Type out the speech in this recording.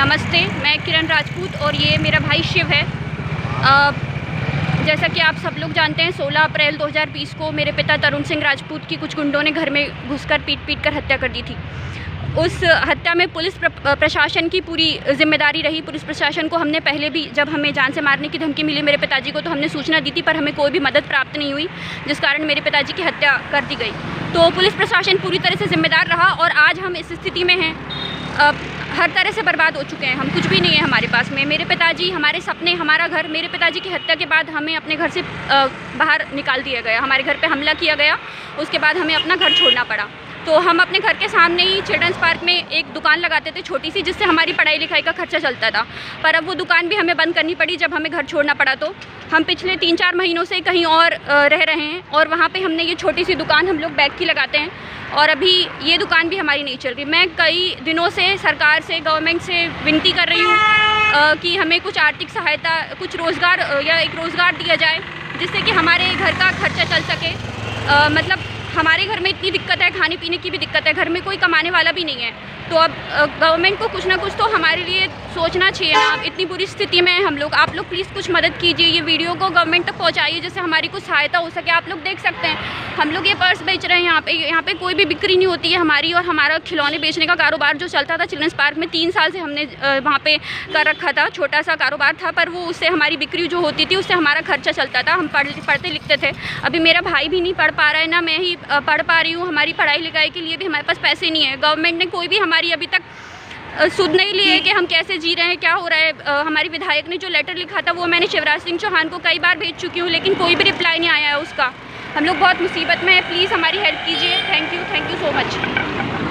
नमस्ते, मैं किरण राजपूत और ये मेरा भाई शिव है। जैसा कि आप सब लोग जानते हैं, 16 अप्रैल 2020 को मेरे पिता तरुण सिंह राजपूत की कुछ गुंडों ने घर में घुसकर पीट कर हत्या कर दी थी। उस हत्या में पुलिस प्रशासन की पूरी जिम्मेदारी रही। पुलिस प्रशासन को हमने पहले भी, जब हमें जान से मारने की धमकी मिली मेरे पिताजी को, तो हमने सूचना दी थी, पर हमें कोई भी मदद प्राप्त नहीं हुई, जिस कारण मेरे पिताजी की हत्या कर दी गई। तो पुलिस प्रशासन पूरी तरह से जिम्मेदार रहा और आज हम इस स्थिति में हैं। हर तरह से बर्बाद हो चुके हैं, हम कुछ भी नहीं है हमारे पास में। मेरे पिताजी, हमारे सपने, हमारा घर, मेरे पिताजी की हत्या के बाद हमें अपने घर से बाहर निकाल दिया गया, हमारे घर पे हमला किया गया, उसके बाद हमें अपना घर छोड़ना पड़ा। तो हम अपने घर के सामने ही चिल्ड्रंस पार्क में एक दुकान लगाते थे छोटी सी, जिससे हमारी पढ़ाई लिखाई का खर्चा चलता था, पर अब वो दुकान भी हमें बंद करनी पड़ी जब हमें घर छोड़ना पड़ा। तो हम पिछले 3-4 महीनों से कहीं और रह रहे हैं और वहाँ पे हमने ये छोटी सी दुकान हम लोग बैग की लगाते हैं और अभी ये दुकान भी हमारी नहीं चल रही। मैं कई दिनों से सरकार से, गवर्नमेंट से विनती कर रही हूँ कि हमें कुछ आर्थिक सहायता, कुछ रोज़गार या एक रोज़गार दिया जाए, जिससे कि हमारे घर का खर्चा चल सके। मतलब हमारे घर में इतनी दिक्कत है, खाने पीने की भी दिक्कत है, घर में कोई कमाने वाला भी नहीं है। तो अब गवर्नमेंट को कुछ ना कुछ तो हमारे लिए सोचना चाहिए ना। इतनी बुरी स्थिति में हम लोग, आप लोग प्लीज़ कुछ मदद कीजिए, ये वीडियो को गवर्नमेंट तक पहुंचाइए, जिससे हमारी कुछ सहायता हो सके। आप लोग देख सकते हैं, हम लोग ये पर्स बेच रहे हैं, यहाँ पे कोई भी बिक्री नहीं होती है हमारी। और हमारा खिलौने बेचने का कारोबार जो चलता था चिल्ड्रंस पार्क में, 3 साल से हमने वहाँ पे कर रखा था, छोटा सा कारोबार था, पर वो उससे हमारी बिक्री जो होती थी उससे हमारा खर्चा चलता था। हम पढ़ते लिखते थे। अभी मेरा भाई भी नहीं पढ़ पा रहा है, ना मैं ही पढ़ पा रही हूँ। हमारी पढ़ाई लिखाई के लिए भी हमारे पास पैसे नहीं है। गवर्नमेंट ने कोई भी हमारी अभी तक सुध नहीं ली है कि हम कैसे जी रहे हैं, क्या हो रहा है। हमारी विधायक ने जो लेटर लिखा था वो मैंने शिवराज सिंह चौहान को कई बार भेज चुकी हूँ, लेकिन कोई भी रिप्लाई नहीं आया है उसका। हम लोग बहुत मुसीबत में हैं, प्लीज़ हमारी हेल्प कीजिए। Thank you so much.